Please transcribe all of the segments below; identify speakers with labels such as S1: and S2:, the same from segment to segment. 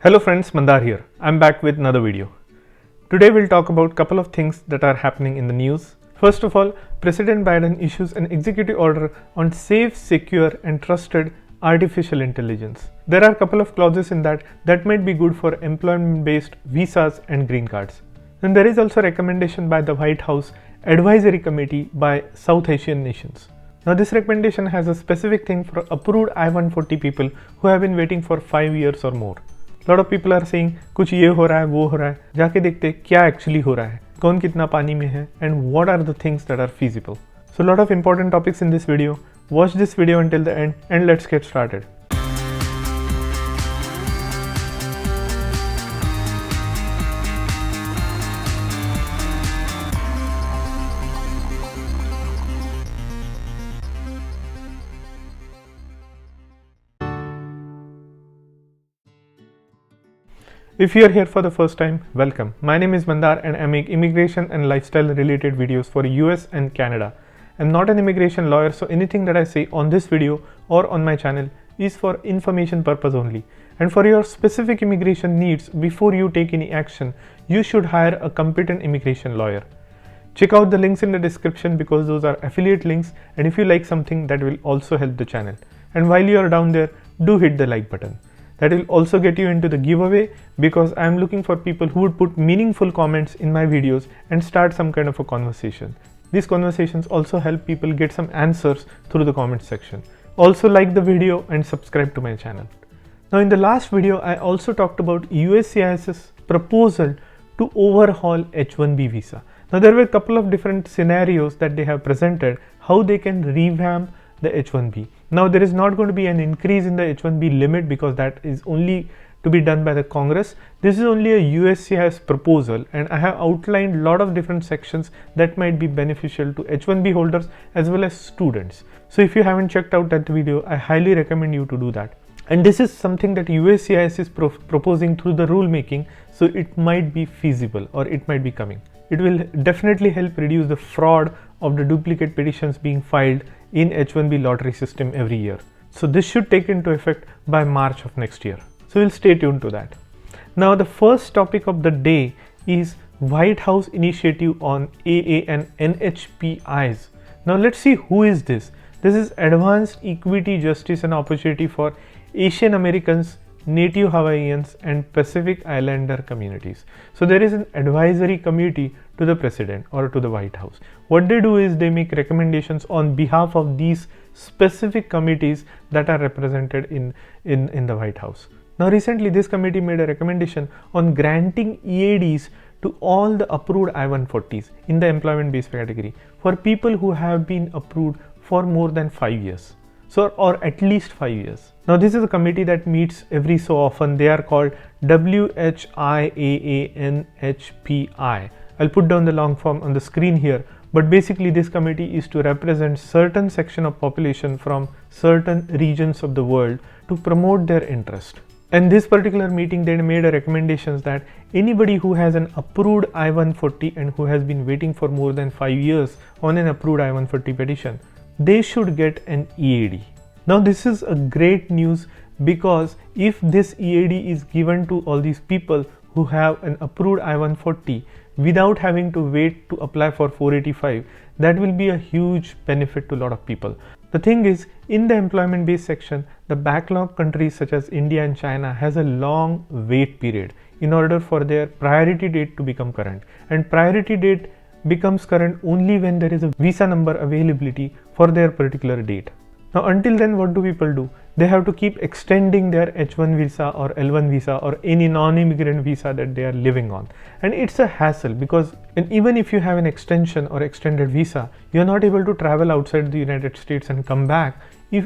S1: Hello friends, Mandar here. I'm back with another video. Today we'll talk about a couple of things that are happening in the news. First of all, President Biden issues an executive order on safe, secure and trusted artificial intelligence. There are a couple of clauses in that might be good for employment-based visas and green cards. Then there is also a recommendation by the White House Advisory Committee by South Asian nations. Now this recommendation has a specific thing for approved I-140 people who have been waiting for 5 years or more. Lot of people are saying कुछ ये हो रहा है वो हो रहा है, जाके देखते क्या actually हो रहा है, कौन कितना पानी में है and what are the things that are feasible. So lot of important topics in this video. Watch this video until the end and let's get started. If you are here for the first time, welcome. My name is Mandar and I make immigration and lifestyle related videos for US and Canada. I'm not an immigration lawyer, so anything that I say on this video or on my channel is for information purpose only. And for your specific immigration needs, before you take any action, you should hire a competent immigration lawyer. Check out the links in the description because those are affiliate links, and if you like something, that will also help the channel. And while you are down there, do hit the like button. That will also get you into the giveaway because I am looking for people who would put meaningful comments in my videos and start some kind of a conversation. These conversations also help people get some answers through the comment section. Also like the video and subscribe to my channel. Now in the last video, I also talked about USCIS's proposal to overhaul H1B visa. Now there were a couple of different scenarios that they have presented, how they can revamp the H1B. Now there is not going to be an increase in the H1B limit because that is only to be done by the Congress. This is only a USCIS proposal, and I have outlined a lot of different sections that might be beneficial to H1B holders as well as students. So if you haven't checked out that video, I highly recommend you to do that. And this is something that USCIS is proposing through the rule making, so it might be feasible or it might be coming. It will definitely help reduce the fraud of the duplicate petitions being filed in H1B lottery system every year. So this should take into effect by March of next year. So we'll stay tuned to that. Now the first topic of the day is White House initiative on AA and NHPIs. Now let's see who is this. This is Advanced Equity, Justice and Opportunity for Asian Americans, Native Hawaiians and Pacific Islander communities. So there is an advisory committee to the president or to the White House. What they do is they make recommendations on behalf of these specific committees that are represented in the White House. Now recently this committee made a recommendation on granting EADs to all the approved I-140s in the employment based category for people who have been approved for more than 5 years. So, or at least 5 years. Now this is a committee that meets every so often. They are called WHIAANHPI. I'll put down the long form on the screen here, but basically this committee is to represent certain section of population from certain regions of the world to promote their interest. And this particular meeting, they made a recommendations that anybody who has an approved I-140 and who has been waiting for more than 5 years on an approved I-140 petition, they should get an EAD. Now this is a great news because if this EAD is given to all these people who have an approved I-140 without having to wait to apply for 485, that will be a huge benefit to a lot of people. The thing is, in the employment based section, the backlog countries such as India and China has a long wait period in order for their priority date to become current. And priority date becomes current only when there is a visa number availability for their particular date. Now until then, what do people do? They have to keep extending their H1 visa or L1 visa or any non-immigrant visa that they are living on. And it's a hassle because even if you have an extension or extended visa, you are not able to travel outside the United States and come back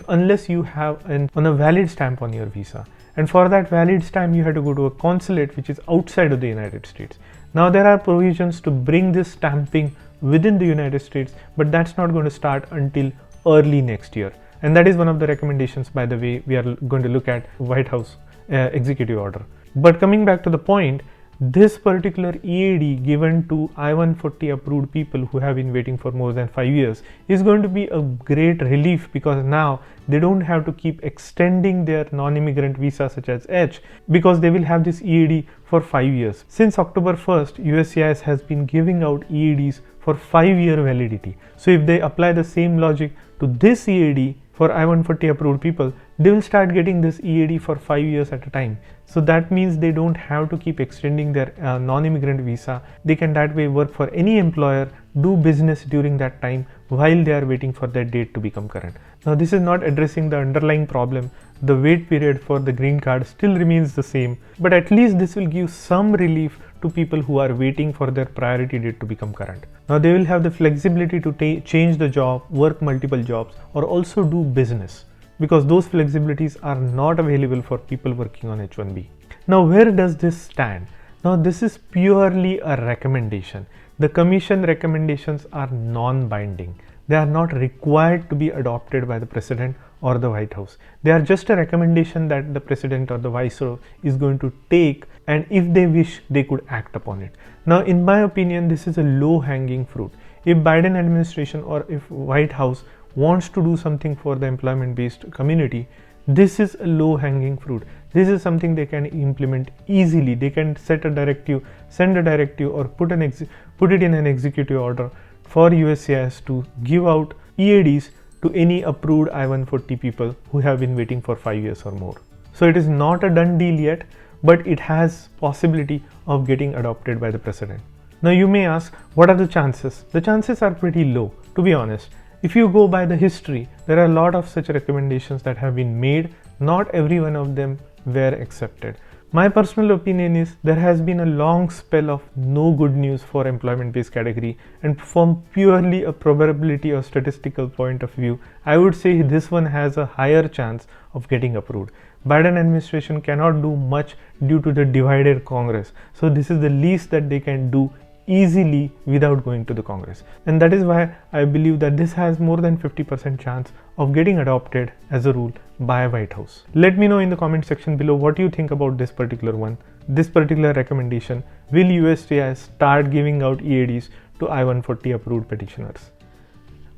S1: unless you have on a valid stamp on your visa. And for that valid stamp, you have to go to a consulate which is outside of the United States. Now there are provisions to bring this stamping within the United States, but that's not going to start until early next year. And that is one of the recommendations, by the way, we are going to look at White House executive order. But coming back to the point, this particular EAD given to I-140 approved people who have been waiting for more than 5 years is going to be a great relief, because now they don't have to keep extending their non-immigrant visa such as H, because they will have this EAD for 5 years. Since October 1st, USCIS has been giving out EADs for 5-year validity. So if they apply the same logic to this EAD for I-140 approved people, they will start getting this EAD for 5 years at a time. So that means they don't have to keep extending their non-immigrant visa. They can that way work for any employer, do business during that time while they are waiting for their date to become current. Now this is not addressing the underlying problem. The wait period for the green card still remains the same, but at least this will give some relief to people who are waiting for their priority date to become current. Now they will have the flexibility to change the job, work multiple jobs, or also do business, because those flexibilities are not available for people working on H1B. Now where does this stand? Now this is purely a recommendation. The Commission recommendations are non-binding. They are not required to be adopted by the President or the White House. They are just a recommendation that the President or the Viceroy is going to take, and if they wish, they could act upon it. Now in my opinion, this is a low-hanging fruit. If Biden administration or if White House wants to do something for the employment-based community, this is a low-hanging fruit. This is something they can implement easily. They can set a directive, send a directive, or put it in an executive order for USCIS to give out EADs to any approved I-140 people who have been waiting for 5 years or more. So it is not a done deal yet, but it has possibility of getting adopted by the President. Now you may ask, what are the chances? The chances are pretty low, to be honest. If you go by the history, there are a lot of such recommendations that have been made. Not every one of them were accepted. My personal opinion is there has been a long spell of no good news for employment-based category, and from purely a probability or statistical point of view, I would say this one has a higher chance of getting approved. Biden administration cannot do much due to the divided Congress. So this is the least that they can do easily without going to the Congress, and that is why I believe that this has more than 50% chance of getting adopted as a rule by White House. Let me know in the comment section below what you think about this particular one, this particular recommendation. Will USCIS start giving out EADs to I-140 approved petitioners?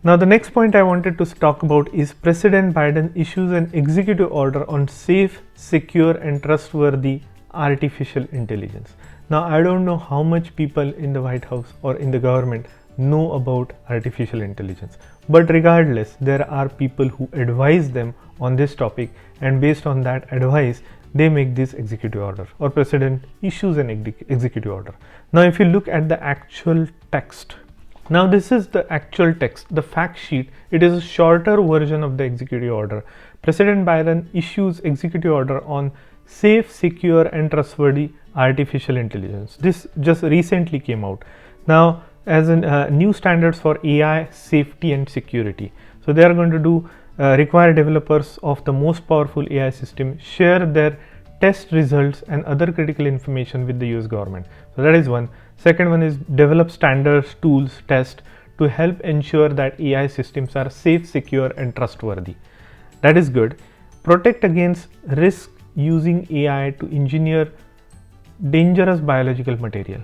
S1: Now the next point I wanted to talk about is President Biden issues an executive order on safe, secure and trustworthy artificial intelligence. Now I don't know how much people in the White House or in the government know about artificial intelligence, but regardless, there are people who advise them on this topic, and based on that advice they make this executive order, or President issues an executive order. Now if you look at the actual text, now this is the actual text, the fact sheet. It is a shorter version of the executive order. President Biden issues executive order on safe, secure and trustworthy artificial intelligence. This just recently came out. Now as in new standards for AI safety and security. So they are going to do require developers of the most powerful AI system share their test results and other critical information with the US government. So that is one. Second one is develop standards, tools, test to help ensure that AI systems are safe, secure and trustworthy. That is good. Protect against risk using AI to engineer dangerous biological material.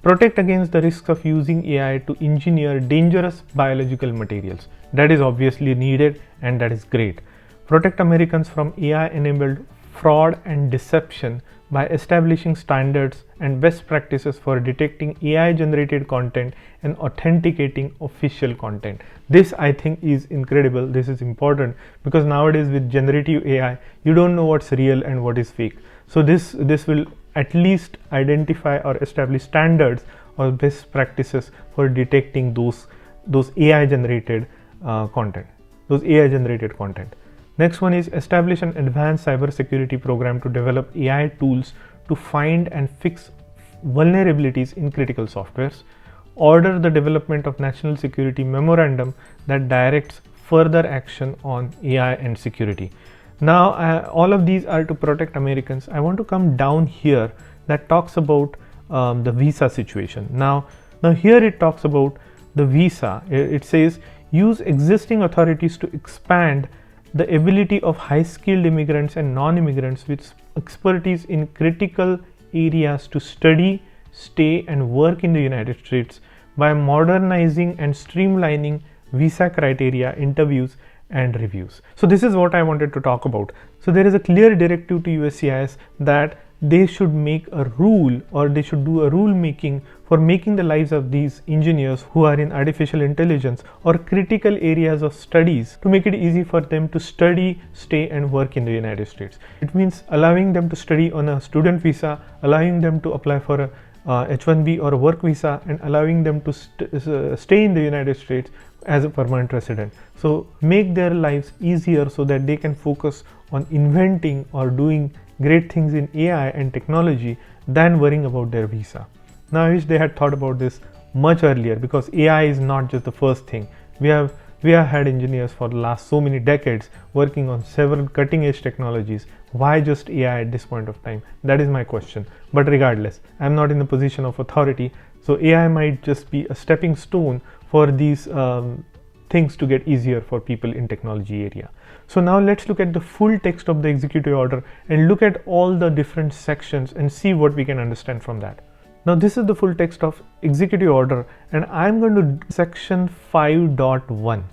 S1: Protect against the risks of using AI to engineer dangerous biological materials. That is obviously needed, and that is great. Protect Americans from AI-enabled fraud and deception by establishing standards and best practices for detecting AI-generated content and authenticating official content. This I think is incredible. This is important because nowadays with generative AI, you don't know what's real and what is fake. So this will at least identify or establish standards or best practices for detecting those AI generated content. Next one is establish an advanced cybersecurity program to develop AI tools to find and fix vulnerabilities in critical softwares. Order the development of national security memorandum that directs further action on AI and security. Now all of these are to protect Americans. I want to come down here that talks about the visa situation. Now here it talks about the visa. It says use existing authorities to expand the ability of high-skilled immigrants and non-immigrants with expertise in critical areas to study, stay and work in the United States by modernizing and streamlining visa criteria, interviews and reviews. So this is what I wanted to talk about. So there is a clear directive to USCIS that they should make a rule, or they should do a rule making for making the lives of these engineers who are in artificial intelligence or critical areas of studies, to make it easy for them to study, stay and work in the United States. It means allowing them to study on a student visa, allowing them to apply for a H1B or a work visa, and allowing them to stay in the United States as a permanent resident. So make their lives easier so that they can focus on inventing or doing great things in AI and technology than worrying about their visa. Now I wish they had thought about this much earlier, because AI is not just the first thing. We have had engineers for the last so many decades working on several cutting edge technologies. Why just AI at this point of time? That is my question. But regardless, I'm not in the position of authority, so AI might just be a stepping stone for these things to get easier for people in technology area. So now let's look at the full text of the executive order and look at all the different sections and see what we can understand from that. Now this is the full text of executive order, and I'm going to section 5.1.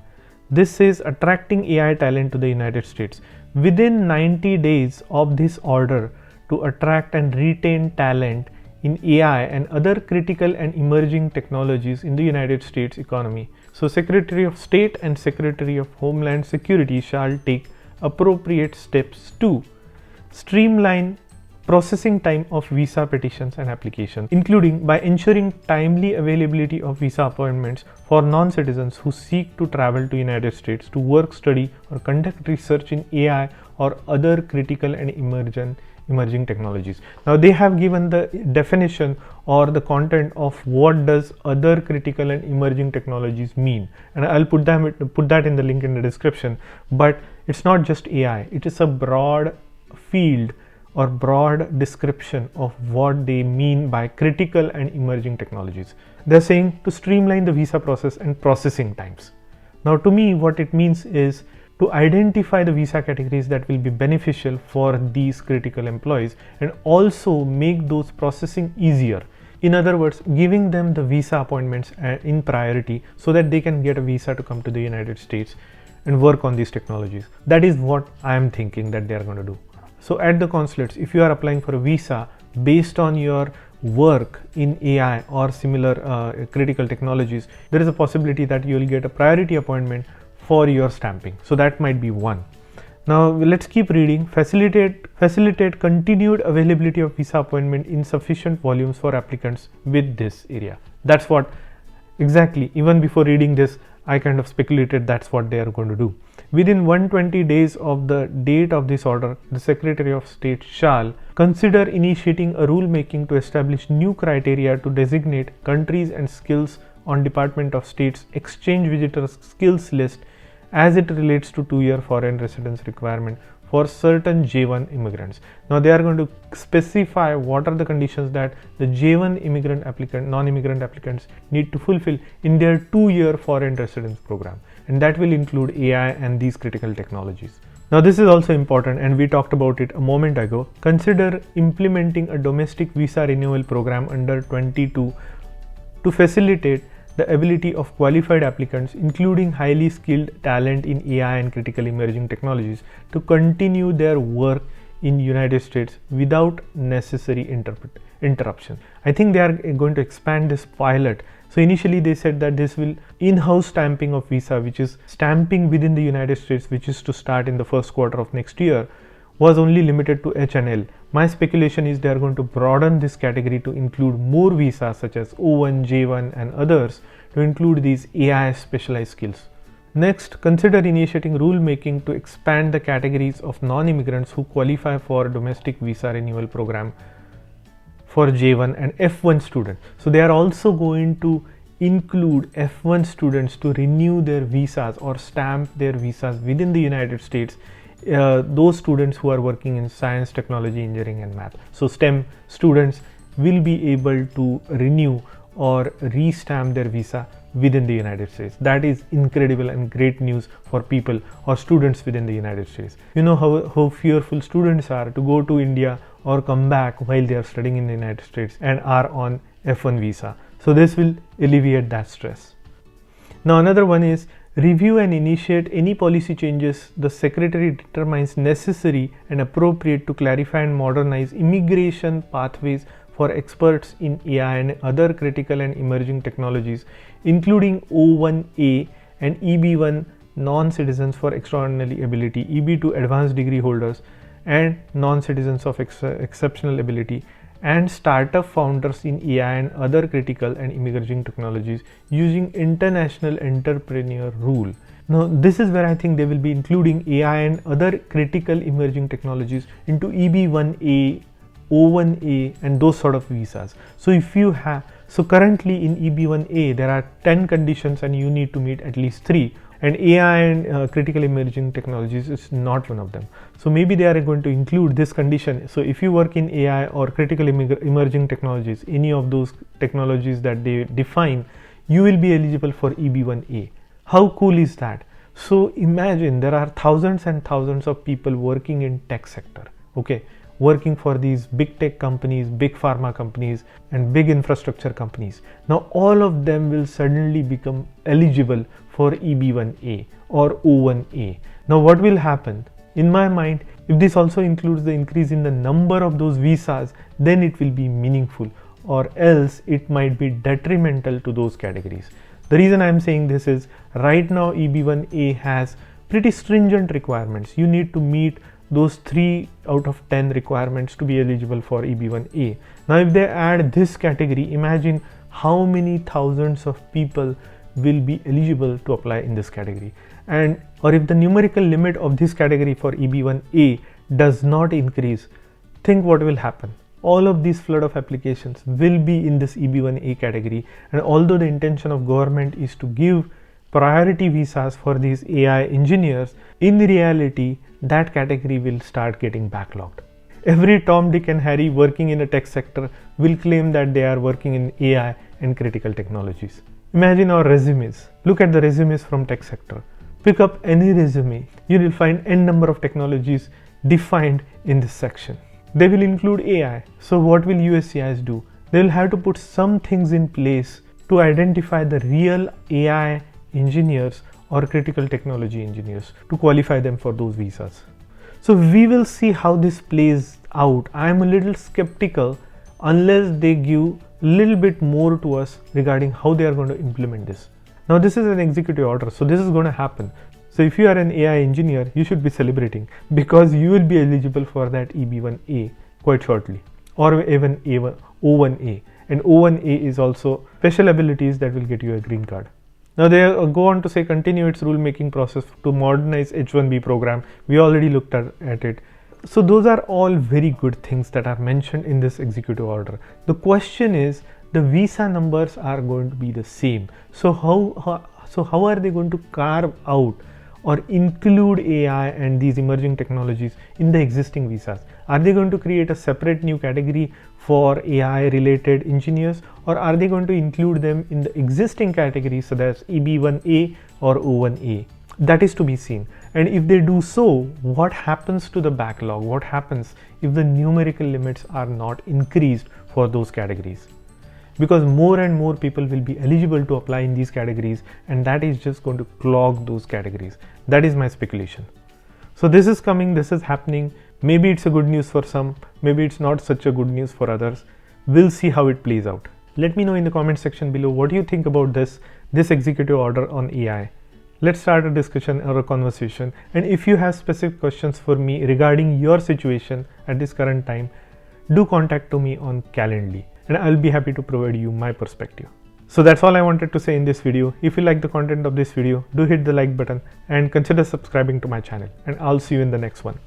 S1: This says attracting AI talent to the United States. Within 90 days of this order, to attract and retain talent in AI and other critical and emerging technologies in the United States economy. So Secretary of State and Secretary of Homeland Security shall take appropriate steps to streamline processing time of visa petitions and applications, including by ensuring timely availability of visa appointments for non-citizens who seek to travel to United States to work, study or conduct research in AI or other critical and emerging technologies. Now they have given the definition or the content of what does other critical and emerging technologies mean, and I'll put that in the link in the description. But it's not just AI, it is a broad field or broad description of what they mean by critical and emerging technologies. They're saying to streamline the visa process and processing times. Now to me, what it means is to identify the visa categories that will be beneficial for these critical employees and also make those processing easier. In other words, giving them the visa appointments in priority so that they can get a visa to come to the United States and work on these technologies. That is what I am thinking that they are going to do. So at the consulates, if you are applying for a visa based on your work in AI or similar critical technologies, there is a possibility that you will get a priority appointment for your stamping. So that might be one. Now let's keep reading. Facilitate continued availability of visa appointment in sufficient volumes for applicants with this area. That's what exactly, even before reading this, I kind of speculated that's what they are going to do. Within 120 days of the date of this order, the Secretary of State shall consider initiating a rule making to establish new criteria to designate countries and skills on Department of State's exchange visitors skills list as it relates to 2-year foreign residence requirement for certain J1 immigrants. Now they are going to specify what are the conditions that the J1 non-immigrant applicants need to fulfill in their 2-year foreign residence program, and that will include AI and these critical technologies. Now this is also important, and we talked about it a moment ago. Consider implementing a domestic visa renewal program under 22 to facilitate the ability of qualified applicants, including highly skilled talent in AI and critical emerging technologies, to continue their work in United States without necessary interruption. I think they are going to expand this pilot. So initially they said that this will in-house stamping of visa, which is stamping within the United States, which is to start in the first quarter of next year, was only limited to H&L. My speculation is they are going to broaden this category to include more visas such as O1, J1 and others, to include these AI specialized skills. Next, consider initiating rule making to expand the categories of non-immigrants who qualify for domestic visa renewal program for J1 and F1 students. So they are also going to include F1 students to renew their visas or stamp their visas within the United States. Those students who are working in science, technology, engineering and math. So STEM students will be able to renew or re-stamp their visa within the United States. That is incredible and great news for people or students within the United States. You know how fearful students are to go to India or come back while they are studying in the United States and are on F1 visa. So this will alleviate that stress. Now another one is review and initiate any policy changes the Secretary determines necessary and appropriate to clarify and modernize immigration pathways for experts in AI and other critical and emerging technologies, including O1A and EB1 non-citizens for extraordinary ability, EB2 advanced degree holders and non-citizens of exceptional ability, and startup founders in AI and other critical and emerging technologies using international entrepreneur rule. Now this is where I think they will be including AI and other critical emerging technologies into EB1A, O1A and those sort of visas. So if you have, so currently in EB1A there are 10 conditions and you need to meet at least 3, and AI and critical emerging technologies is not one of them. So maybe they are going to include this condition. So if you work in AI or critical emerging technologies, any of those technologies that they define, you will be eligible for EB1A. How cool is that? So imagine there are thousands and thousands of people working in tech sector, okay, working for these big tech companies, big pharma companies and big infrastructure companies. Now all of them will suddenly become eligible for EB1A or O1A. Now what will happen? In my mind, if this also includes the increase in the number of those visas, then it will be meaningful, or else it might be detrimental to those categories. The reason I am saying this is right now EB1A has pretty stringent requirements. You need to meet those 3 out of 10 requirements to be eligible for EB1A. Now if they add this category, imagine how many thousands of people will be eligible to apply in this category. And or if the numerical limit of this category for EB1A does not increase, think what will happen. All of these flood of applications will be in this EB1A category, and although the intention of government is to give priority visas for these AI engineers, in reality that category will start getting backlogged. Every Tom, Dick and Harry working in a tech sector will claim that they are working in AI and critical technologies. Imagine our resumes. Look at the resumes from tech sector. Pick up any resume. You will find n number of technologies defined in this section. They will include AI. So what will USCIS do? They will have to put some things in place to identify the real AI engineers or critical technology engineers to qualify them for those visas. So we will see how this plays out. I am a little skeptical unless they give a little bit more to us regarding how they are going to implement this. Now this is an executive order, so this is going to happen. So if you are an AI engineer, you should be celebrating because you will be eligible for that EB1A quite shortly, or even O1A. And O1A is also special abilities that will get you a green card. Now they go on to say continue its rulemaking process to modernize H1B program. We already looked at it. So those are all very good things that are mentioned in this executive order. The question is, the visa numbers are going to be the same. So how are they going to carve out or include AI and these emerging technologies in the existing visas? Are they going to create a separate new category for AI related engineers, or are they going to include them in the existing categories such as EB1A or O1A? That is to be seen. And if they do so, what happens to the backlog? What happens if the numerical limits are not increased for those categories? Because more and more people will be eligible to apply in these categories, and that is just going to clog those categories. That is my speculation. So this is coming, this is happening. Maybe it's a good news for some, maybe it's not such a good news for others. We'll see how it plays out. Let me know in the comment section below what you think about this executive order on AI. Let's start a discussion or a conversation. And if you have specific questions for me regarding your situation at this current time, do contact me on Calendly, and I'll be happy to provide you my perspective. So that's all I wanted to say in this video. If you like the content of this video, do hit the like button and consider subscribing to my channel, and I'll see you in the next one.